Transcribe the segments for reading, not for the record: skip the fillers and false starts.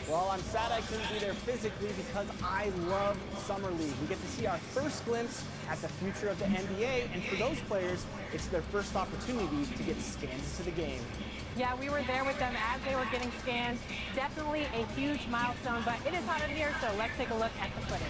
Well, I'm sad I couldn't be there physically because I love Summer League. We get to see our first glimpse at the future of the NBA, and for those players, it's their first opportunity to get scanned into the game. Yeah, we were there with them as they were getting scanned. Definitely a huge milestone, but it is hot in here, so let's take a look at the footage.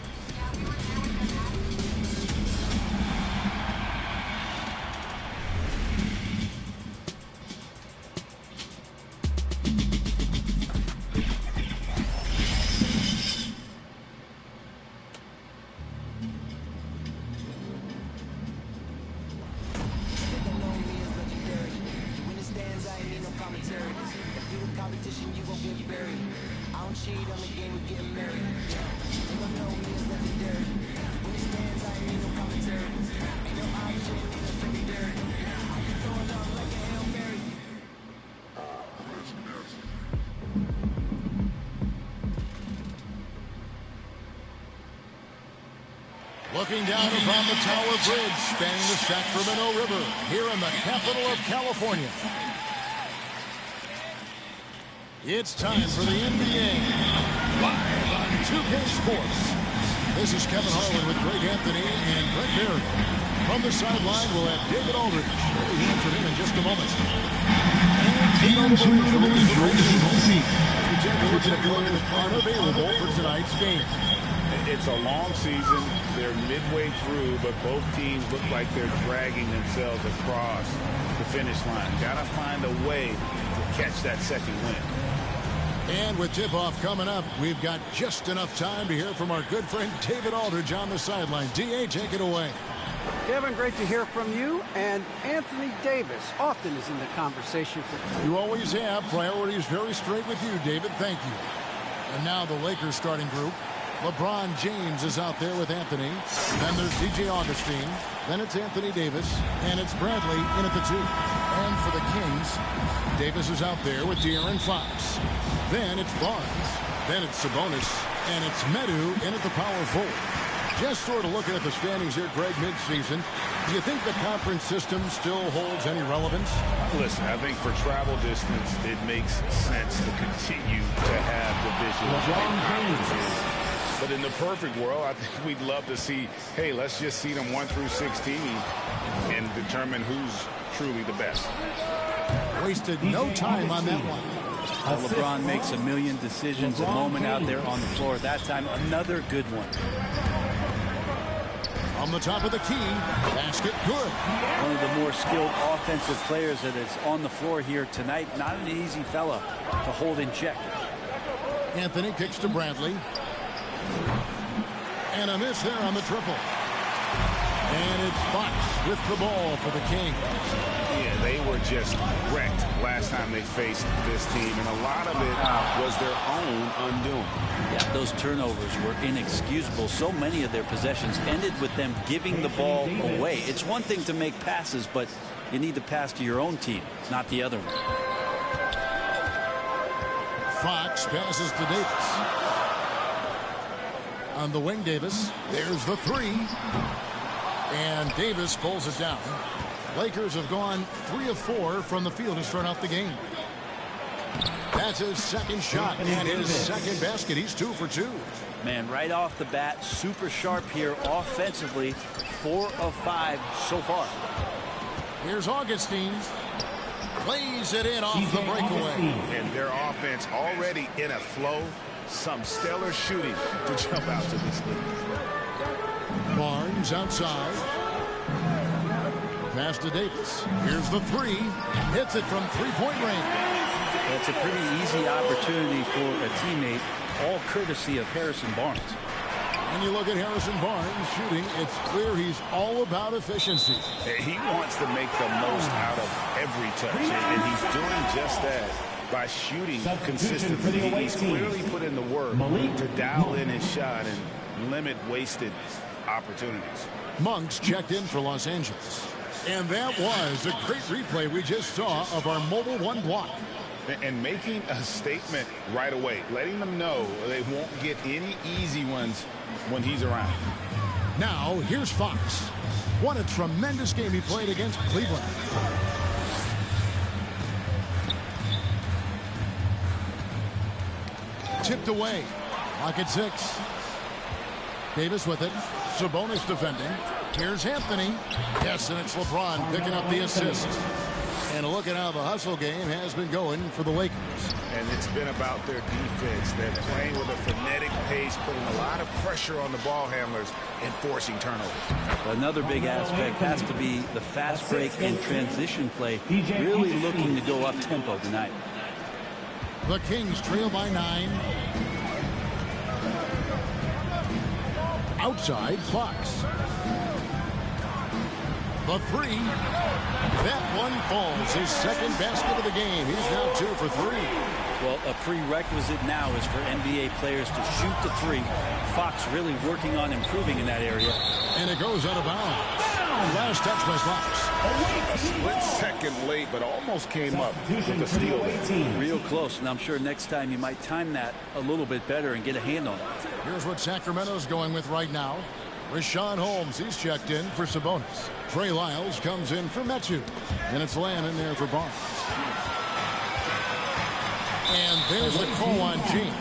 Looking down upon the Tower Bridge, spanning the Sacramento River, here in the capital of California. It's time for the NBA, live on 2K Sports. This is Kevin Harlan with Greg Anthony and Brett Barry. From the sideline, we'll have David Aldridge. We'll be hearing from him in just a moment. And two notables released on scene. We take a look at the players unavailable for tonight's game. It's a long season. They're midway through, but both teams look like they're dragging themselves across the finish line. Got to find a way to catch that second win. And with tip-off coming up, we've got just enough time to hear from our good friend David Aldridge on the sideline. D.A., take it away. Kevin, great to hear from you. And Anthony Davis often is in the conversation for you. Always have. Priorities very straight with you, David. Thank you. And now the Lakers starting group. LeBron James is out there with Anthony. Then there's DJ Augustine. Then it's Anthony Davis. And it's Bradley in at the 2. And for the Kings, Davis is out there with De'Aaron Fox. Then it's Barnes. Then it's Sabonis. And it's Medu in at the power forward. Just sort of looking at the standings here, Greg, midseason. Do you think the conference system still holds any relevance? Listen, I think for travel distance, it makes sense to continue to have divisions. But in the perfect world, I think we'd love to see, hey, let's just see them 1 through 16 and determine who's truly the best. Wasted no time on that one. Well, LeBron makes a million decisions a moment out there on the floor. That time, another good one. On the top of the key, basket good. One of the more skilled offensive players that is on the floor here tonight. Not an easy fella to hold in check. Anthony kicks to Bradley. And a miss there on the triple. And it's Fox with the ball for the Kings. Yeah, they were just wrecked last time they faced this team, and a lot of it was their own undoing. Yeah, those turnovers were inexcusable. So many of their possessions ended with them giving the ball away. It's one thing to make passes, but you need to pass to your own team, not the other one. Fox passes to Davis. On the wing, Davis. There's the 3. And Davis pulls it down. Lakers have gone 3 of 4 from the field to start out the game. That's his second shot and his second basket. He's 2 for 2. Man, right off the bat, super sharp here offensively. 4 of 5 so far. Here's Augustine. Plays it in off the breakaway. And their offense already in a flow. Some stellar shooting to jump out to this lead. Barnes outside. Pass to Davis. Here's the 3. Hits it from three-point range. That's a pretty easy opportunity for a teammate, all courtesy of Harrison Barnes. When you look at Harrison Barnes shooting, it's clear he's all about efficiency. He wants to make the most out of every touch, and he's doing just that by shooting consistently. He's clearly put in the work to dial in his shot and limit wasted opportunities. Monks checked in for Los Angeles. And that was a great replay we just saw of our Mobile One block. And making a statement right away, letting them know they won't get any easy ones when he's around. Now, here's Fox. What a tremendous game he played against Cleveland. Tipped away. Lock at 6. Davis with it. Sabonis defending. Here's Anthony. Yes, and it's LeBron picking up the assist. And a look at how the hustle game has been going for the Lakers. And it's been about their defense. They're playing with a frenetic pace, putting a lot of pressure on the ball handlers and forcing turnovers. Another big aspect has to be the fast break and transition play. Really looking to go up tempo tonight. The Kings trail by 9. Outside, Fox. The 3. That one falls. His second basket of the game. He's now 2 for 3. Well, a prerequisite now is for NBA players to shoot the 3. Fox really working on improving in that area. And it goes out of bounds. Last touch by Fox. Split second late, but almost came up with the steal. Real close, and I'm sure next time you might time that a little bit better and get a hand on it. Here's what Sacramento's going with right now. Rashawn Holmes, he's checked in for Sabonis. Trey Lyles comes in for Metu. And it's Lamb in there for Barnes. And there's the call on James.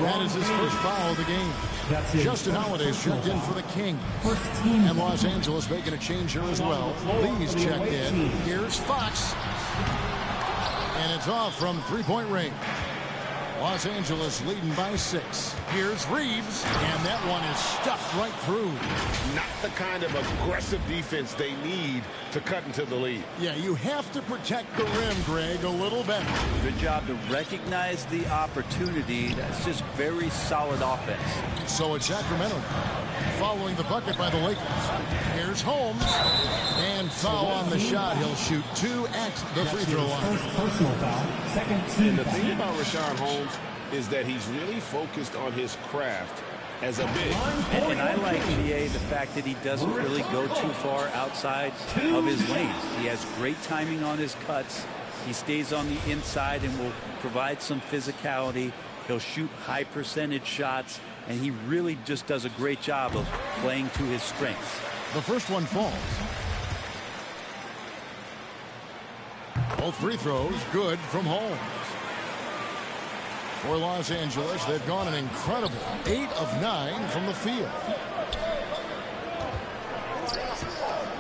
That is his first foul of the game. Justin Holiday's checked in for the Kings. And Los Angeles making a change here as well. Lee's checked in. Here's Fox. And it's off from three-point range. Los Angeles leading by 6. Here's Reeves, and that one is stuffed right through. Not the kind of aggressive defense they need to cut into the lead. Yeah, you have to protect the rim, Greg, a little better. Good job to recognize the opportunity. That's just very solid offense. So it's Sacramento following the bucket by the Lakers. Here's Holmes, and foul on the shot. He'll shoot 2 at the free throw line. Personal foul. Second team. And the thing about Rashawn Holmes is that he's really focused on his craft as a big. And I like GA the fact that he doesn't really go too far outside of his lane. He has great timing on his cuts. He stays on the inside and will provide some physicality. He'll shoot high percentage shots, and he really just does a great job of playing to his strengths. The first one falls. Both free throws good from Holmes. For Los Angeles, they've gone an incredible 8 of 9 from the field.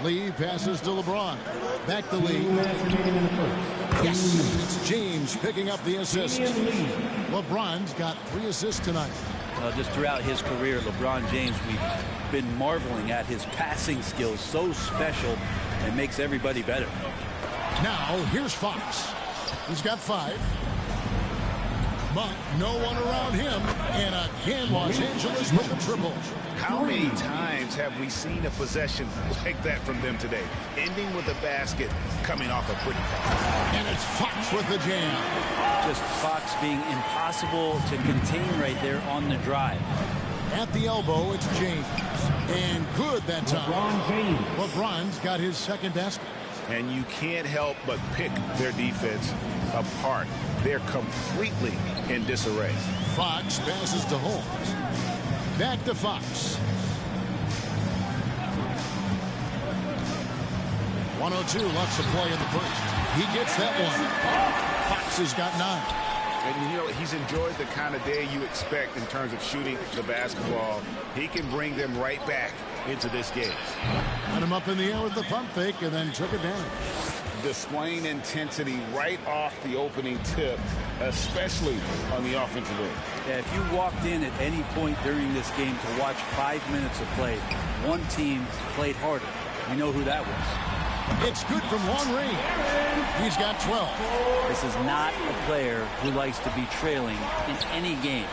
Lee passes to LeBron. Back to Lee. Yes, it's James picking up the assist. LeBron's got 3 assists tonight. Just throughout his career, LeBron James, we've been marveling at his passing skills. So special and makes everybody better. Now, here's Fox. He's got 5. But no one around him. And again, Los Angeles with the triple. How many times have we seen a possession like that from them today? Ending with a basket, coming off a pretty pass. And it's Fox with the jam. Just Fox being impossible to contain right there on the drive. At the elbow, it's James. And good that time. LeBron's got his second basket. And you can't help but pick their defense apart. They're completely in disarray. Fox passes to Holmes. Back to Fox. 102 left to play in the first. He gets that one. Fox has got 9. And, you know, he's enjoyed the kind of day you expect in terms of shooting the basketball. He can bring them right back into this game. Got him up in the air with the pump fake and then took advantage. Displaying intensity right off the opening tip, especially on the offensive end. Yeah, if you walked in at any point during this game to watch 5 minutes of play, one team played harder. We know who that was. It's good from long range. He's got 12. This is not a player who likes to be trailing in any game.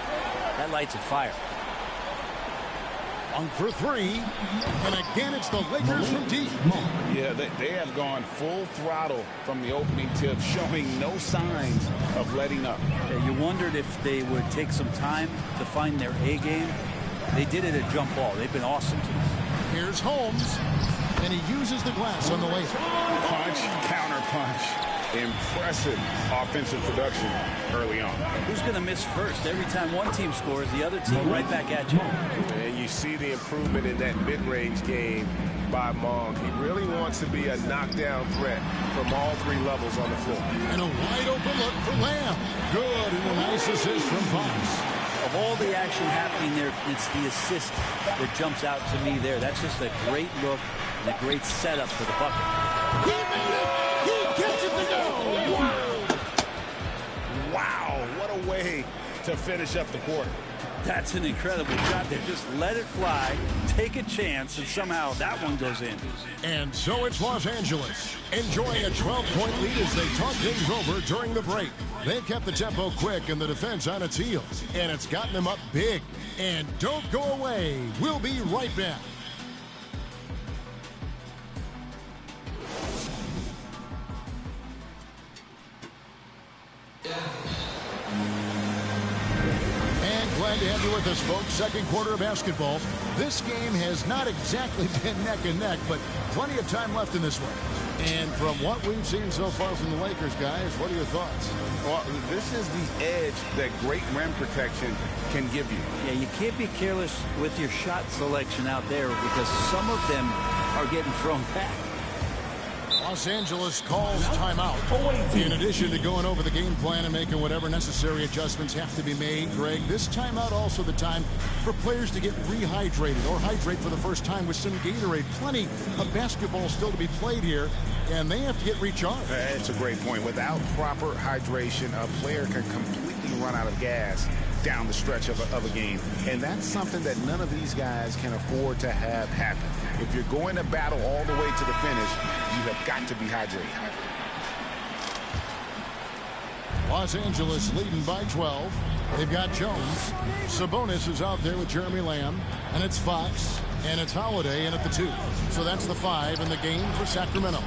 That lights a fire. On for 3. And again, it's the Lakers from deep. Yeah, they have gone full throttle from the opening tip, showing no signs of letting up. Yeah, you wondered if they would take some time to find their A game. They did it at jump ball. They've been awesome tonight. Here's Holmes. And he uses the glass on the layup. Punch, counter punch. Impressive offensive production early on. Who's going to miss first? Every time one team scores, the other team right back at you. And you see the improvement in that mid-range game. by Monk. He really wants to be a knockdown threat from all three levels on the floor. And a wide open look for Lamb. Good, and a nice assist from Fox. Of all the action happening there, it's the assist that jumps out to me there. That's just a great look and a great setup for the bucket. He made it! He gets it to go! Wow, what a way to finish up the quarter. That's an incredible shot there. Just let it fly, take a chance, and somehow that one goes in. And so it's Los Angeles, enjoying a 12-point lead as they talk things over during the break. They've kept the tempo quick and the defense on its heels, and it's gotten them up big. And don't go away. We'll be right back. Glad to have you with us, folks. Second quarter of basketball. This game has not exactly been neck and neck, but plenty of time left in this one. And from what we've seen so far from the Lakers, guys, what are your thoughts? Well, this is the edge that great rim protection can give you. Yeah, you can't be careless with your shot selection out there because some of them are getting thrown back. Los Angeles calls timeout. In addition to going over the game plan and making whatever necessary adjustments have to be made, Greg, this timeout also the time for players to get rehydrated or hydrate for the first time with some Gatorade. Plenty of basketball still to be played here, and they have to get recharged. That's a great point. Without proper hydration, a player can completely run out of gas down the stretch of a game. And that's something that none of these guys can afford to have happen. If you're going to battle all the way to the finish, you have got to be hydrated. Los Angeles leading by 12. They've got Jones. Sabonis is out there with Jeremy Lamb. And it's Fox. And it's Holiday in at the 2. So that's the 5 in the game for Sacramento.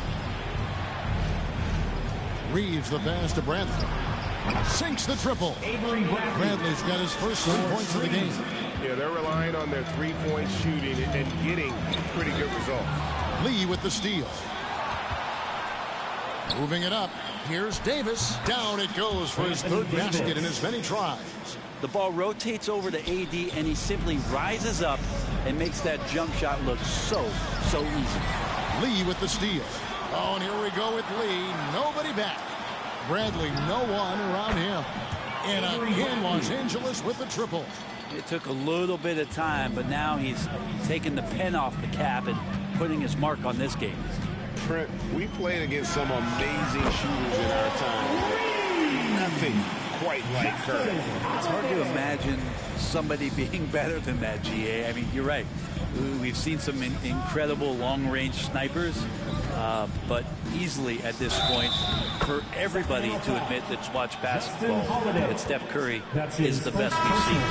Reeves the pass to Bradley. Sinks the triple. Bradley's got his first 3 points of the game. Yeah, they're relying on their three-point shooting and getting pretty good results. Lee with the steal. Moving it up. Here's Davis. Down it goes for his third basket in as many tries. The ball rotates over to AD, and he simply rises up and makes that jump shot look so easy. Lee with the steal. Oh, and here we go with Lee. Nobody back. Bradley, no one around him. And again, Los Angeles with the triple. It took a little bit of time, but now he's taking the pen off the cap and putting his mark on this game. Trent, we played against some amazing shooters in our time. Nothing quite like Curry. It's hard to imagine somebody being better than that, GA. I mean, you're right. We've seen some incredible long-range snipers, but easily at this point, for everybody to admit that's watched basketball, that Steph Curry is the best we've seen.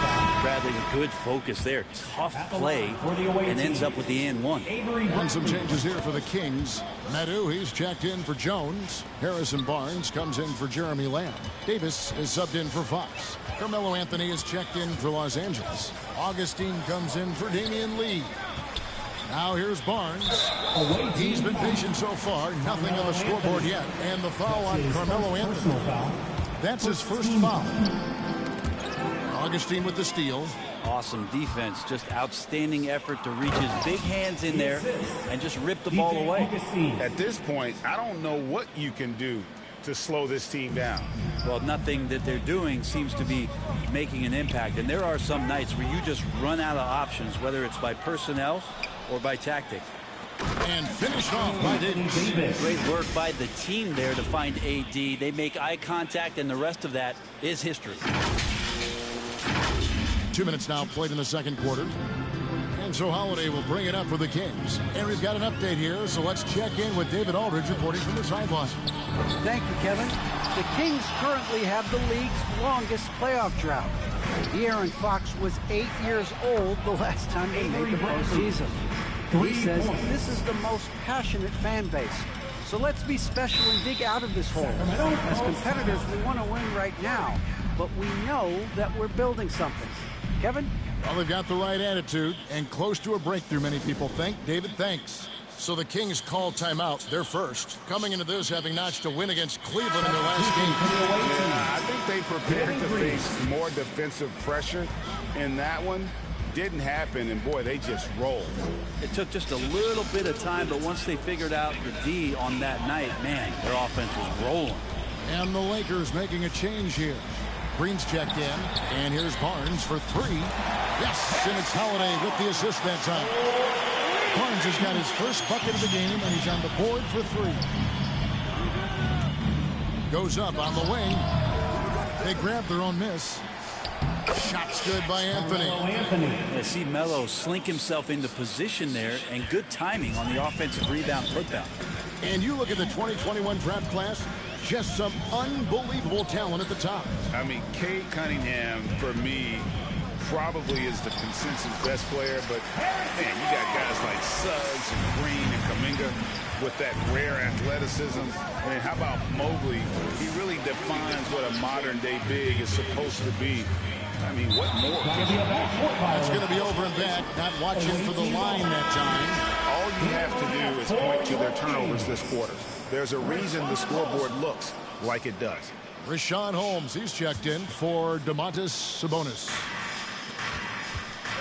Bradley, a good focus there. Tough play, and ends up with the and one. And some changes here for the Kings. Madu, he's checked in for Jones. Harrison Barnes comes in for Jeremy Lamb. Davis is subbed in for Fox. Carmelo Anthony is checked in for Los Angeles. Augustine comes in for Damian Lee. Now here's Barnes. He's been patient so far. Nothing on the scoreboard yet. And the foul on Carmelo Anthony. That's his first foul. Augustine with the steal. Awesome defense. Just outstanding effort to reach his big hands in there and just rip the ball away. At this point, I don't know what you can do to slow this team down. Well, nothing that they're doing seems to be making an impact. And there are some nights where you just run out of options, whether it's by personnel or by tactic. And finished off by Davis. Great work by the team there to find AD. They make eye contact, and the rest of that is history. 2 minutes now played in the second quarter. And so Holiday will bring it up for the Kings. And we've got an update here, so let's check in with David Aldridge reporting from the sideline. Thank you, Kevin. The Kings currently have the league's longest playoff drought. De'Aaron Fox was 8 years old the last time they made the postseason. He says this is the most passionate fan base. So let's be special and dig out of this hole. As competitors, we want to win right now, but we know that we're building something. Kevin? Well, they've got the right attitude and close to a breakthrough, many people think. David, thanks. So the Kings call timeout. They're first. Coming into this, having notched a win against Cleveland in their last game. Yeah, I think they prepared to face more defensive pressure in that one. didn't happen, and boy, they just rolled. It took just a little bit of time, but once they figured out the D on that night, man, their offense was rolling. And the Lakers making a change here. Green's checked in, and here's Barnes for three. Yes, and it's Holiday with the assist that time. Barnes has got his first bucket of the game, and he's on the board for three. Goes up on the wing. They grab their own miss. Shot's good by Anthony. I see Melo slink himself into position there, and good timing on the offensive rebound putdown. And you look at the 2021 draft class, just some unbelievable talent at the top. I mean, Cade Cunningham, for me, probably is the consensus best player, but man, you got guys like Suggs and Green and Kuminga with that rare athleticism. I mean, how about Mobley? He really defines what a modern-day big is supposed to be. I mean, what more? That's going to be over and back, not watching for the line that time. All you have to do is point to their turnovers this quarter. There's a reason the scoreboard looks like it does. Richaun Holmes, he's checked in for Domantas Sabonis.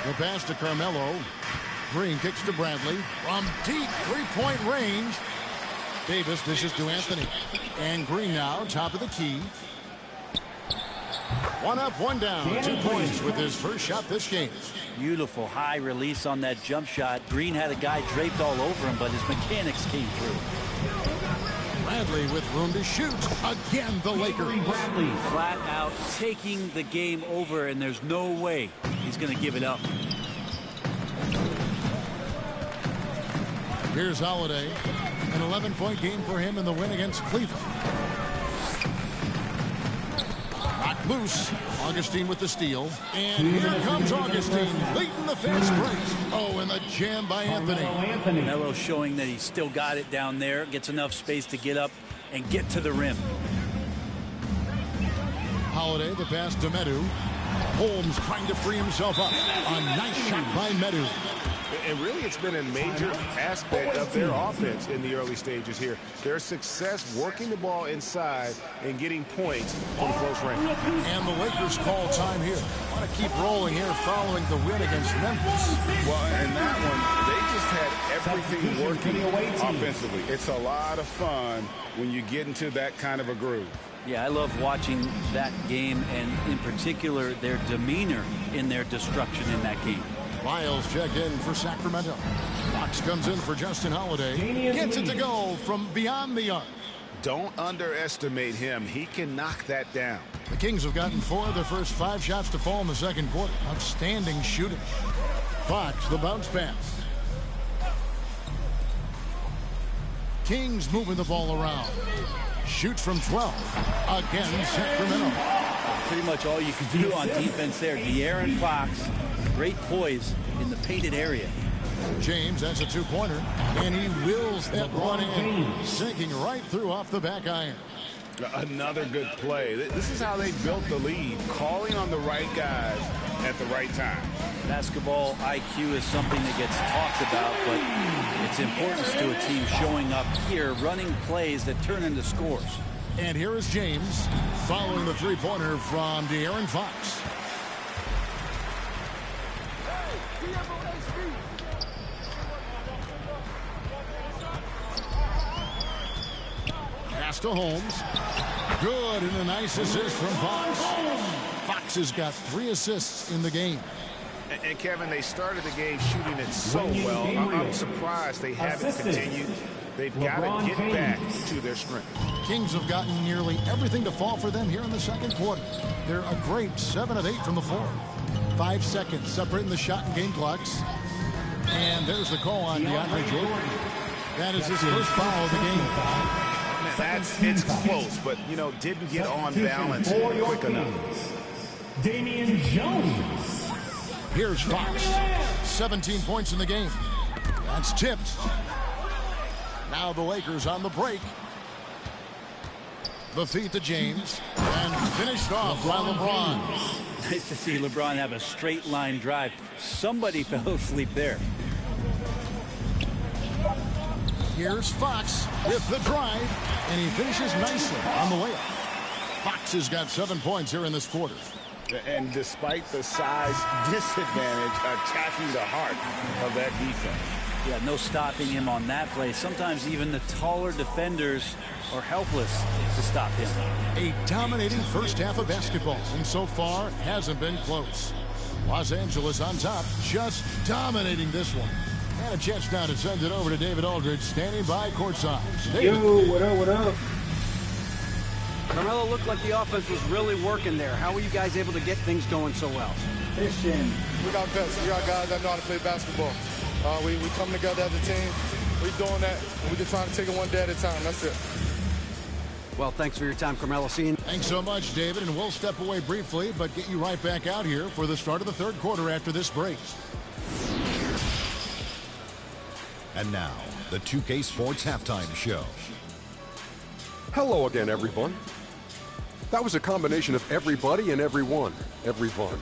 The pass to Carmelo. Green kicks to Bradley. From deep three-point range. Davis dishes to Anthony. And Green now, top of the key. One up, one down. 2 points with his first shot this game. Beautiful high release on that jump shot. Green had a guy draped all over him, but his mechanics came through. Bradley with room to shoot. Again, the Lakers. Flat out taking the game over, and there's no way he's going to give it up. Here's Holiday. An 11-point game for him in the win against Cleveland. Knocked loose. Augustine with the steal. And here comes Augustine leading the fast break. Oh, and the jam by Anthony. Melo showing that he's still got it down there. Gets enough space to get up and get to the rim. Holiday, the pass to Medu. Holmes trying to free himself up. A nice shot by Medu. And really, it's been a major aspect of their offense in the early stages here. Their success working the ball inside and getting points from close range. And the Lakers call time here. Want to keep rolling here following the win against Memphis. Well, in that one, they just had everything working offensively. It's a lot of fun when you get into that kind of a groove. Yeah, I love watching that game, and in particular, their demeanor in their destruction in that game. Miles check in for Sacramento. Fox comes in for Justin Holiday. Gets it to go from beyond the arc. Don't underestimate him. He can knock that down. The Kings have gotten 4 of their first 5 shots to fall in the second quarter. Outstanding shooting. Fox, the bounce pass. Kings moving the ball around. Shoots from 12. Again, Sacramento. Pretty much all you can do on defense there. De'Aaron Fox, great poise in the painted area. James has a 2-pointer, and he wills that one in, sinking right through off the back iron. Another good play. This is how they built the lead, calling on the right guys at the right time. Basketball IQ is something that gets talked about, but its importance to a team showing up here, running plays that turn into scores. And here is James following the 3-pointer from De'Aaron Fox. Pass to Holmes. Good, and a nice assist from Fox. Fox has got 3 assists in the game. And Kevin, they started the game shooting it so well. I'm surprised they haven't continued. They've got to get back to their strength. Kings have gotten nearly everything to fall for them here in the second quarter. They're a great 7 of 8 from the floor. 5 seconds separating the shot and game clocks. And there's the call on DeAndre Jordan. That is his first foul of the game. It's close, but, you know, didn't get on balance quick enough. Damian Jones. Here's Fox. 17 points in the game. That's tipped. Now the Lakers on the break. The feed to James. And finished off by LeBron. Nice to see LeBron have a straight line drive. Somebody fell asleep there. Here's Fox with the drive. And he finishes nicely on the layup. Fox has got 7 points here in this quarter. And despite the size disadvantage, attacking the heart of that defense. Yeah, no stopping him on that play. Sometimes even the taller defenders are helpless to stop him. A dominating first half of basketball, and so far hasn't been close. Los Angeles on top, just dominating this one. And a chance now to send it over to David Aldridge, standing by courtside. David. Yo, what up, what up? Carmelo looked like the offense was really working there. How were you guys able to get things going so well? We got vets. We got guys that know how to play basketball. We come together as a team. We're doing that. And we're just trying to take it one day at a time. That's it. Well, thanks for your time, Carmelo. See you. Thanks so much, David, and we'll step away briefly, but get you right back out here for the start of the third quarter after this break. And now, the 2K Sports Halftime Show. Hello again, everyone. That was a combination of everybody and everyone. Everyone.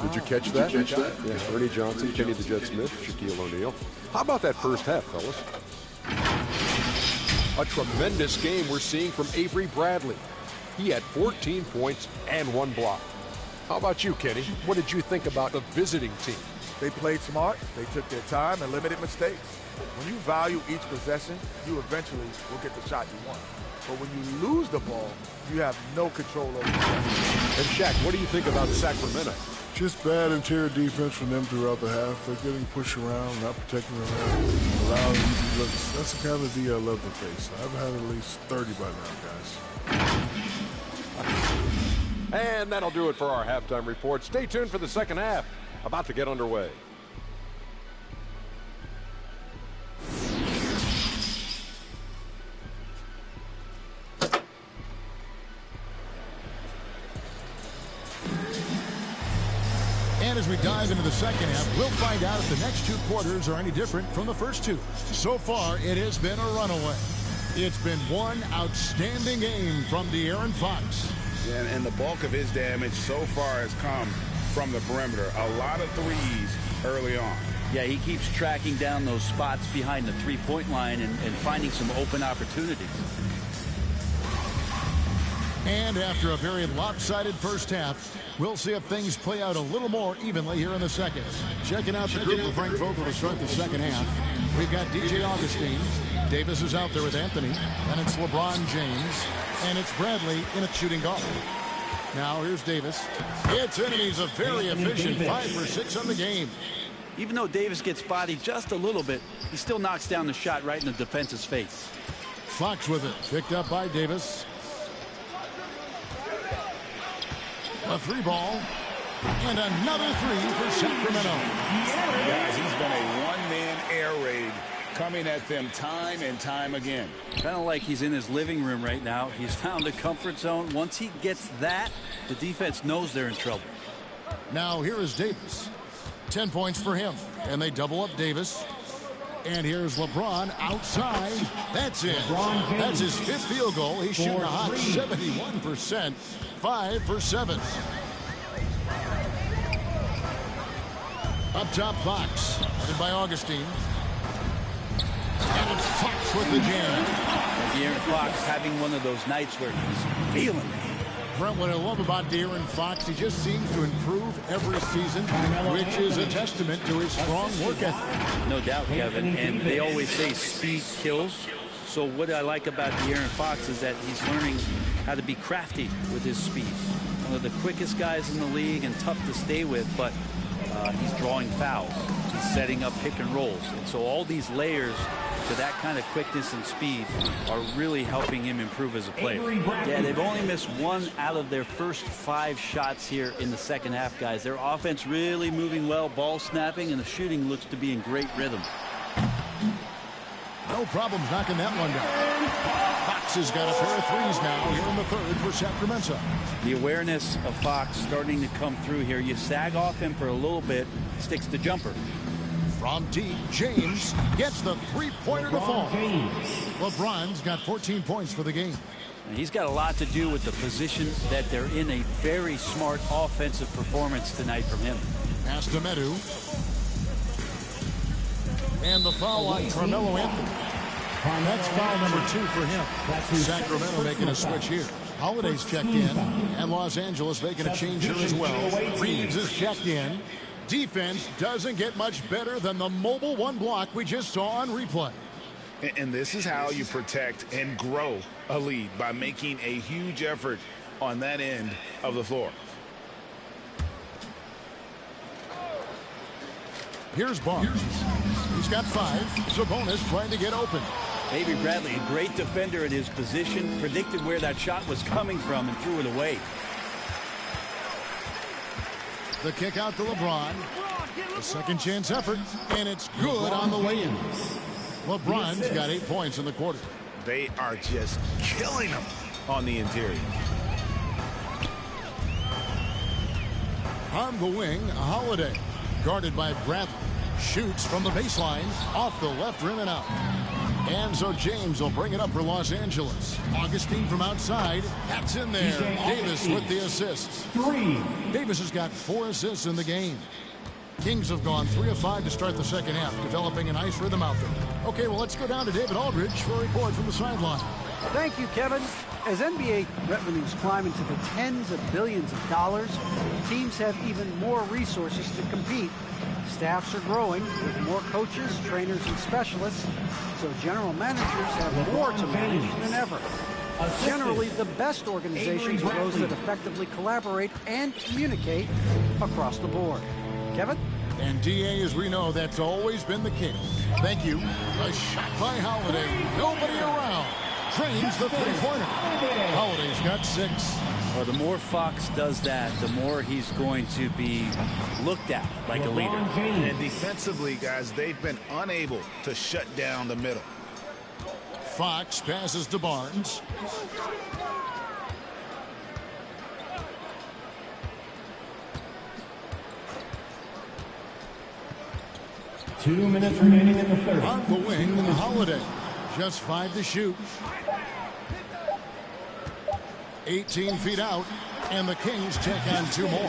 Did you catch that? Yeah, Ernie Johnson, Kenny the Jet Smith, Shaquille O'Neal. How about that first half, fellas? A tremendous game we're seeing from Avery Bradley. He had 14 points and 1 block. How about you, Kenny? What did you think about the visiting team? They played smart. They took their time and limited mistakes. When you value each possession, you eventually will get the shot you want. But when you lose the ball, you have no control over the possession. And Shaq, what do you think about Sacramento? Just bad interior defense from them throughout the half. They're getting pushed around, not protecting the rim, allowing easy looks. That's the kind of D I love to face. I've had at least 30 by now, guys. And that'll do it for our halftime report. Stay tuned for the second half. About to get underway. And as we dive into the second half, we'll find out if the next 2 quarters are any different from the first 2. So far, it has been a runaway. It's been one outstanding game from De'Aaron Fox. Yeah, and the bulk of his damage so far has come from the perimeter. A lot of threes early on. Yeah, he keeps tracking down those spots behind the three-point line and finding some open opportunities. And after a very lopsided first half, we'll see if things play out a little more evenly here in the second. Checking out the group with Frank Vogel to start the second half. We've got DJ Augustine. Davis is out there with Anthony. And it's LeBron James. And it's Bradley in at shooting guard. Now here's Davis. It's in, and he's a very efficient 5 for 6 on the game. Even though Davis gets bodied just a little bit, he still knocks down the shot right in the defense's face. Fox with it. Picked up by Davis. A 3-ball. And another 3 for Sacramento. Guys, he's been a one-man air raid coming at them time and time again. Kind of like he's in his living room right now. He's found a comfort zone. Once he gets that, the defense knows they're in trouble. Now here is Davis. 10 points for him. And they double up Davis. And here's LeBron outside. That's it. That's his 5th field goal. He's shooting a hot 71%. 5 for 7. Up top, Fox. Headed by Augustine. And it's Fox with the jam. De'Aaron Fox having one of those nights where he's feeling it. Brent, what I love about De'Aaron Fox, he just seems to improve every season, which is a testament to his strong work ethic. No doubt, Kevin. And they always say speed kills. So what I like about De'Aaron Fox is that he's learning how to be crafty with his speed. One of the quickest guys in the league and tough to stay with, but he's drawing fouls. He's setting up pick and rolls. And so all these layers to that kind of quickness and speed are really helping him improve as a player. Yeah, they've only missed 1 out of their first 5 shots here in the second half, guys. Their offense really moving well, ball snapping, and the shooting looks to be in great rhythm. No problems knocking that one down. Fox has got a pair of 3s now here in the third for Sacramento. The awareness of Fox starting to come through here. You sag off him for a little bit, sticks the jumper. From deep, James gets the 3-pointer to fall. LeBron's got 14 points for the game. And he's got a lot to do with the position that they're in. A very smart offensive performance tonight from him. Pass to Medu. And the foul on Carmelo Anthony. That's foul number 2 for him. Sacramento making a switch here. Holiday's checked in, and Los Angeles making a change here as well. Reeves is checked in. Defense doesn't get much better than the mobile one block we just saw on replay. And this is how you protect and grow a lead, by making a huge effort on that end of the floor. Here's Barnes. He's got 5. Sabonis trying to get open. Avery Bradley, a great defender in his position, predicted where that shot was coming from and threw it away. The kick out to LeBron. A second chance effort, and it's good on the way-in. LeBron's got 8 points in the quarter. They are just killing them on the interior. On the wing, Holiday. Guarded by Bradley. Shoots from the baseline, off the left rim and out. And so James will bring it up for Los Angeles. Augustine from outside. That's in there. Davis with the assists. 3. Davis has got 4 assists in the game. Kings have gone 3 of 5 to start the second half, developing a nice rhythm out there. Okay, well, let's go down to David Aldridge for a report from the sideline. Thank you, Kevin. As NBA revenues climb into the tens of billions of dollars, teams have even more resources to compete. Staffs are growing with more coaches, trainers, and specialists, so general managers have more to manage than ever. Generally, the best organizations are those that effectively collaborate and communicate across the board. Kevin? And DA, as we know, that's always been the case. Thank you. A shot by Holiday. Nobody around. Drains the three-pointer. Holiday's got 6. Well, the more Fox does that, the more he's going to be looked at like a leader. And defensively, guys, they've been unable to shut down the middle. Fox passes to Barnes. Two minutes remaining in the third. On the wing, Holiday. Just 5 to shoot. 18 feet out, and the Kings check on 2 more.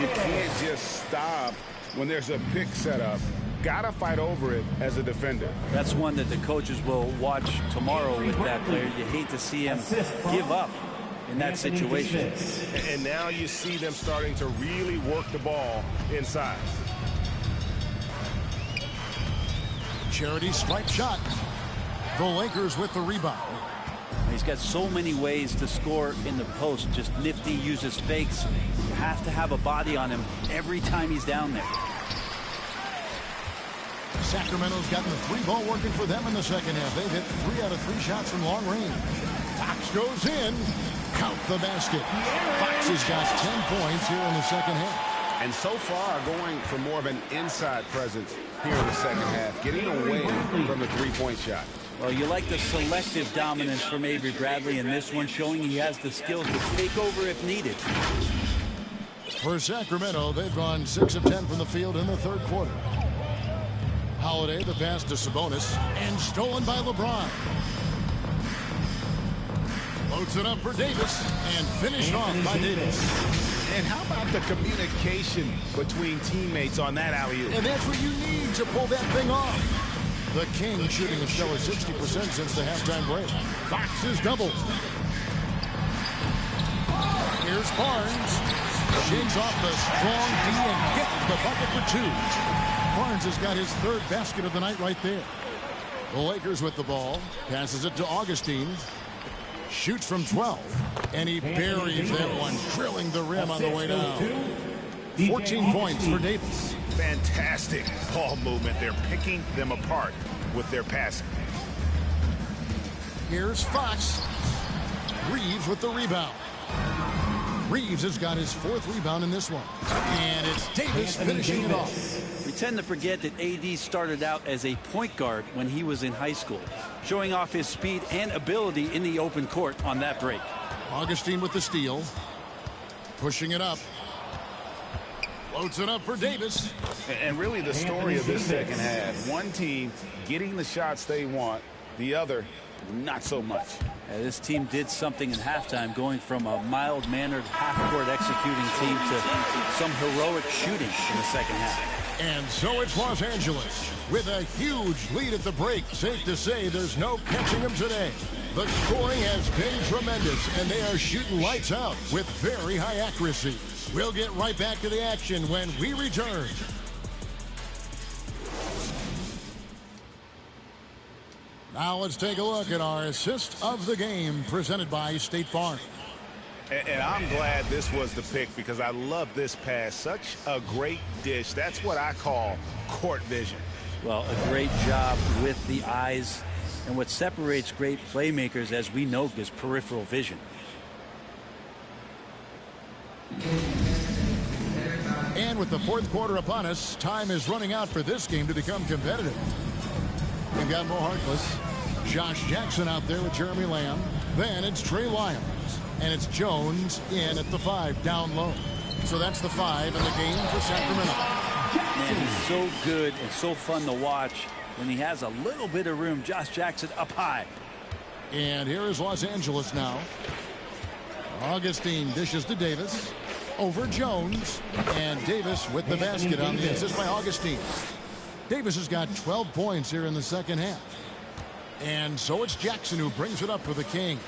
You can't just stop when there's a pick set up. Gotta fight over it as a defender. That's one that the coaches will watch tomorrow with that player. You hate to see him give up in that situation. And now you see them starting to really work the ball inside. Charity stripe shot. The Lakers with the rebound. He's got so many ways to score in the post. Just nifty, uses fakes. You have to have a body on him every time he's down there. Sacramento's gotten the 3-ball working for them in the second half. They've hit 3 out of 3 shots from long range. Fox goes in. Count the basket. Fox has got 10 points here in the second half. And so far going for more of an inside presence here in the second half, getting away from the three-point shot. Well, you like the selective dominance from Avery Bradley in this one, showing he has the skills to take over if needed. For Sacramento, they've gone 6 of 10 from the field in the third quarter. Holiday, the pass to Sabonis, and stolen by LeBron. Loads it up for Davis, and finished off by Davis. And how about the communication between teammates on that alley-oop? And that's what you need to pull that thing off. The Kings shooting a stellar 60% since the halftime break. Fox is doubled. Here's Barnes. Shakes off the strong D and gets the bucket for 2. Barnes has got his 3rd basket of the night right there. The Lakers with the ball. Passes it to Augustine. Shoots from 12. And he buries that one, drilling the rim on the way down. 14 points for Davis. Fantastic ball movement. They're picking them apart with their passing. Here's Fox. Reeves with the rebound. Reeves has got his 4th rebound in this one. And it's Davis finishing it off. We tend to forget that AD started out as a point guard when he was in high school, showing off his speed and ability in the open court on that break. Augustine with the steal. Pushing it up. Loads it up for Davis. And really the story of this second half. One team getting the shots they want, the other not so much. This team did something in halftime, going from a mild-mannered half-court executing team to some heroic shooting in the second half. And so it's Los Angeles with a huge lead at the break. Safe to say there's no catching them today. The scoring has been tremendous, and they are shooting lights out with very high accuracy. We'll get right back to the action when we return. Now let's take a look at our assist of the game presented by State Farm. And I'm glad this was the pick because I love this pass. Such a great dish. That's what I call court vision. Well, a great job with the eyes. And what separates great playmakers, as we know, is peripheral vision. And with the fourth quarter upon us, time is running out for this game to become competitive. We've got Mo Harkless, Josh Jackson out there with Jeremy Lamb. Then it's Trey Lyons. And it's Jones in at the 5, down low. So that's the 5 in the game for Sacramento. Man, he's so good and so fun to watch. When he has a little bit of room, Josh Jackson up high. And here is Los Angeles now. Augustine dishes to Davis. Over Jones. And Davis with the basket on the assist by Augustine. Davis has got 12 points here in the second half. And so it's Jackson who brings it up for the Kings.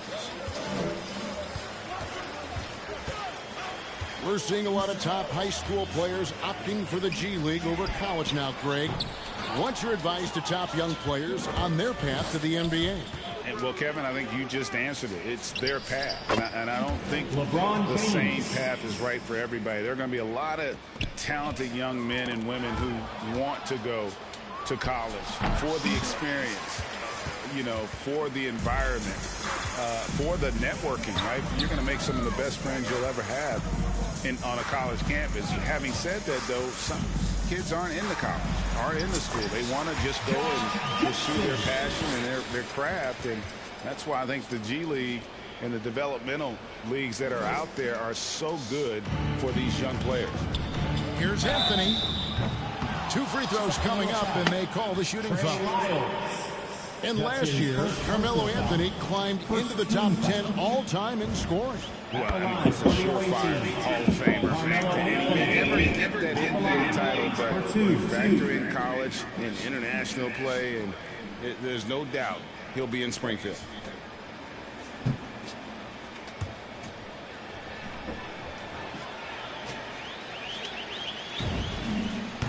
We're seeing a lot of top high school players opting for the G League over college now, Craig. What's your advice to top young players on their path to the NBA? Well, Kevin, I think you just answered it. It's their path. And I don't think the same path is right for everybody. There are going to be a lot of talented young men and women who want to go to college for the experience, you know, for the environment, for the networking, right? You're going to make some of the best friends you'll ever have on a college campus. Having said that, though, some kids aren't in the college, aren't in the school. They want to just go and pursue their passion and their craft, and that's why I think the G League and the developmental leagues that are out there are so good for these young players. Here's Anthony. 2 free throws coming up, and they call the shooting foul. And last year, Carmelo Anthony climbed into the top 10 all-time in scoring. Well, I mean, he's a surefire Hall of Famer. Never get that NBA title, but you factor in college and international play, and there's no doubt he'll be in Springfield.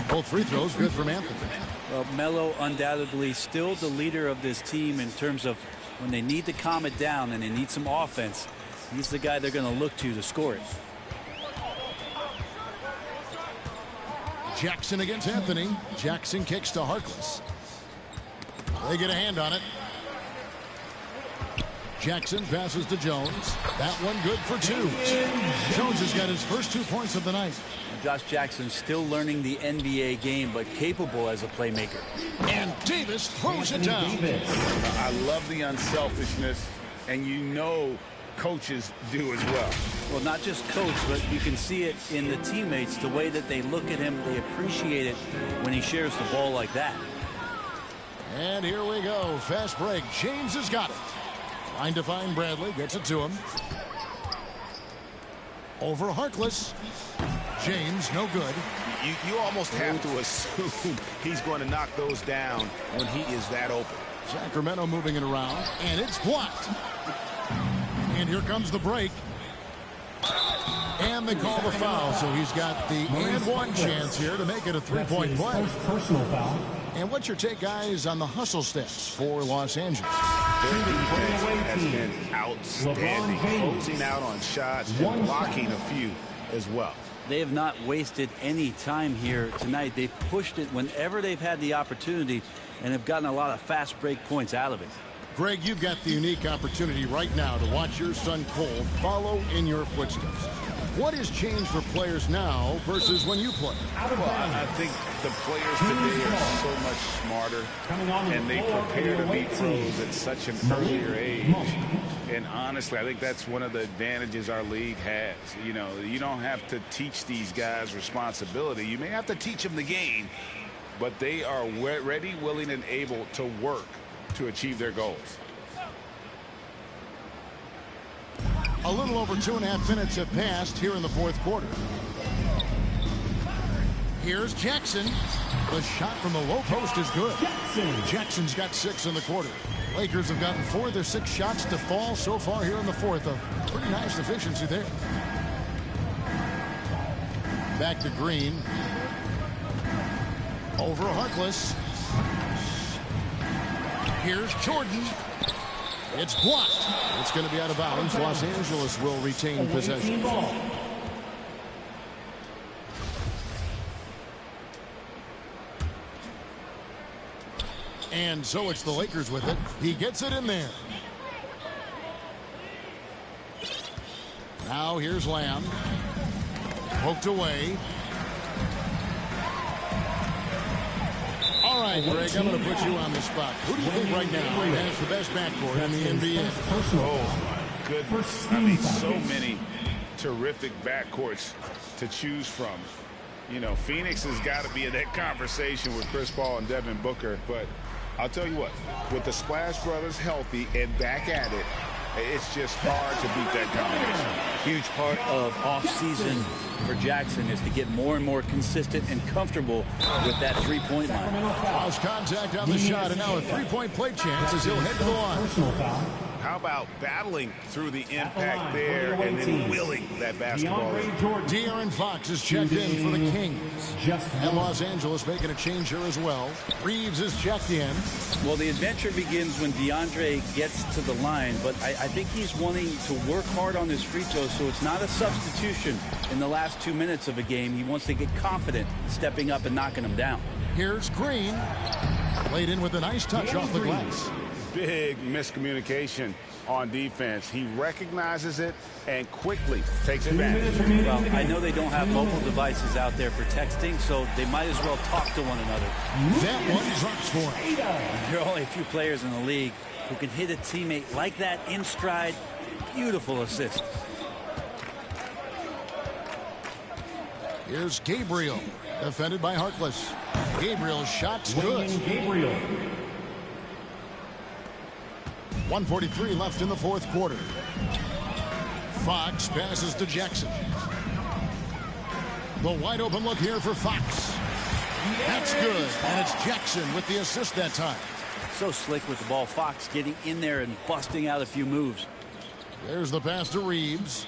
Both free throws good from Anthony. Well, Melo undoubtedly still the leader of this team in terms of when they need to calm it down and they need some offense. He's the guy they're going to look to score it. Jackson against Anthony. Jackson kicks to Harkless. They get a hand on it. Jackson passes to Jones. That one good for 2. Jones has got his first 2 points of the night. Josh Jackson still learning the NBA game, but capable as a playmaker. And Davis throws it down. I love the unselfishness, and you know coaches do as well. Well, not just coach, but you can see it in the teammates, the way that they look at him. They appreciate it when he shares the ball like that. And here we go. Fast break. James has got it. Trying to find Bradley. Gets it to him. Over Harkless. James, no good. You almost have to assume he's going to knock those down when he is that open. Sacramento moving it around, and it's blocked. And here comes the break. And they call the foul, so he's got the and one chance here to make it a 3-point play. Personal foul. And what's your take, guys, on the hustle stats for Los Angeles? Their defense has been outstanding, closing out on shots and blocking a few as well. They have not wasted any time here tonight. They've pushed it whenever they've had the opportunity and have gotten a lot of fast break points out of it. Greg, you've got the unique opportunity right now to watch your son Cole follow in your footsteps. What has changed for players now versus when you played? Well, I think the players today are so much smarter, and they prepare to be pros at such an earlier age. And honestly, I think that's one of the advantages our league has. You know, you don't have to teach these guys responsibility. You may have to teach them the game, but they are ready, willing, and able to work to achieve their goals. A little over 2.5 minutes have passed here in the fourth quarter. Here's Jackson. The shot from the low post is good. Jackson's got 6 in the quarter. Lakers have gotten 4 of their 6 shots to fall so far here in the fourth. A pretty nice efficiency there. Back to Green. Over Harkless. Here's Jordan. It's blocked. It's going to be out of bounds. Los Angeles will retain possession. And so it's the Lakers with it. He gets it in there. Now here's Lamb. Poked away. All right, Greg, I'm going to put you on the spot. Who do you think right now has the best backcourt in the NBA? Oh, my goodness. I mean, so many terrific backcourts to choose from. You know, Phoenix has got to be in that conversation with Chris Paul and Devin Booker. But I'll tell you what, with the Splash Brothers healthy and back at it, it's just hard to beat that combination. Huge part of off-season for Jackson is to get more and more consistent and comfortable with that three-point line. Lost contact on the shot, and now a three-point play chance as he'll head to the line. How about battling through the impact there and then willing that basketball in? De'Aaron Fox is checked in for the Kings. And Los Angeles making a change here as well. Reeves is checked in. Well, the adventure begins when DeAndre gets to the line, but I think he's wanting to work hard on his free throws, so it's not a substitution in the last 2 minutes of a game. He wants to get confident stepping up and knocking them down. Here's Green. Played in with a nice touch off the glass. Big miscommunication on defense. He recognizes it and quickly takes advantage. Well, I know they don't have mobile devices out there for texting, so they might as well talk to one another. That one drops for him. There are only a few players in the league who can hit a teammate like that in stride. Beautiful assist. Here's Gabriel, defended by Harkless. Gabriel's shot's good. 1:43 left in the fourth quarter. Fox passes to Jackson. The wide open look here for Fox. That's good, and it's Jackson with the assist that time. So slick with the ball. Fox getting in there and busting out a few moves. There's the pass to Reeves.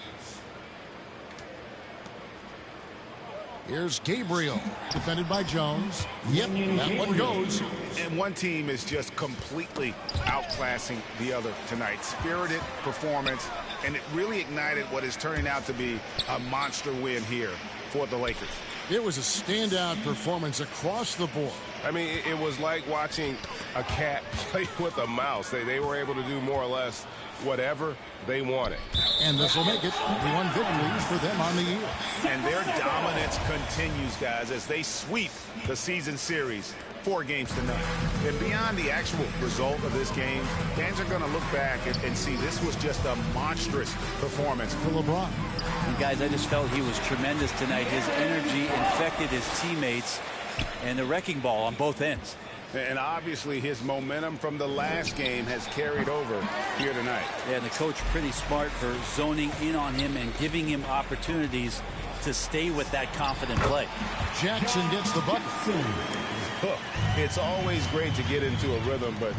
Here's Gabriel, defended by Jones. Yep, that one goes. And one team is just completely outclassing the other tonight. Spirited performance, and it really ignited what is turning out to be a monster win here for the Lakers. It was a standout performance across the board. I mean, it was like watching a cat play with a mouse. They were able to do more or less whatever they wanted. And this will make it 21 victories for them on the year. And their dominance continues, guys, as they sweep the season series 4 games to none. And beyond the actual result of this game, fans are going to look back and see this was just a monstrous performance for LeBron. And guys, I just felt he was tremendous tonight. His energy infected his teammates, and the wrecking ball on both ends. And obviously his momentum from the last game has carried over here tonight. Yeah, and the coach pretty smart for zoning in on him and giving him opportunities to stay with that confident play. Jackson gets the bucket. It's always great to get into a rhythm, but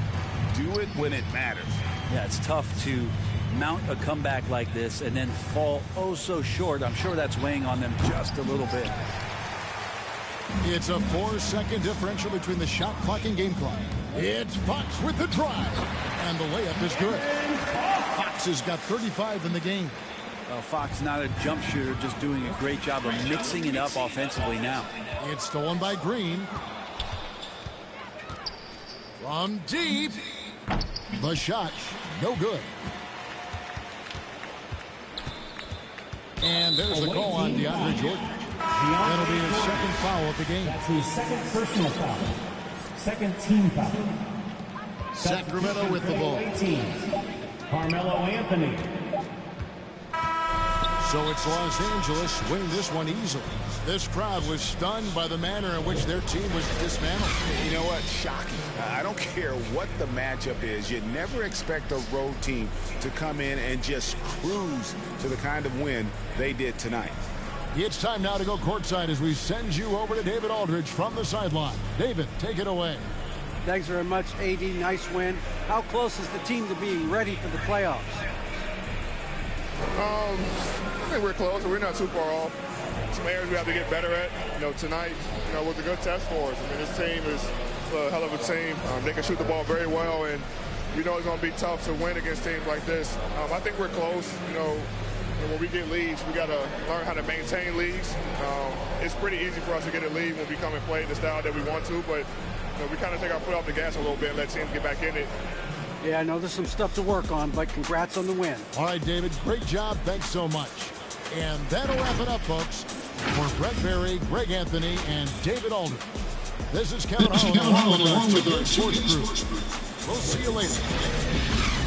do it when it matters. Yeah, it's tough to mount a comeback like this and then fall oh so short. I'm sure that's weighing on them just a little bit. It's a 4-second differential between the shot clock and game clock. It's Fox with the drive, and the layup is good. Fox has got 35 in the game. Fox not a jump shooter, just doing a great job of mixing it up offensively now. It's stolen by Green. From deep. The shot, no good. And there's the call on DeAndre Jordan. That'll be his second foul of the game. That's his second personal foul. Second team foul. Sacramento with the ball. 18. Carmelo Anthony. So it's Los Angeles winning this one easily. This crowd was stunned by the manner in which their team was dismantled. You know what? Shocking. I don't care what the matchup is. You never expect a road team to come in and just cruise to the kind of win they did tonight. It's time now to go courtside as we send you over to David Aldridge from the sideline. David, take it away. Thanks very much, AD. Nice win. How close is the team to being ready for the playoffs? I think we're close. We're not too far off. Some areas we have to get better at. Tonight, was a good test for us. I mean, this team is a hell of a team. They can shoot the ball very well, and it's going to be tough to win against teams like this. I think we're close. When we get leads, we got to learn how to maintain leads. It's pretty easy for us to get a lead when we come and play the style that we want to, but we kind of take our foot off the gas a little bit and let teams get back in it. Yeah, I know there's some stuff to work on, but congrats on the win. All right, David, great job. Thanks so much. And that'll wrap it up, folks. For Brett Berry, Greg Anthony, and David Alden. This is Kevin Holland along with our Sports Group. We'll see you later.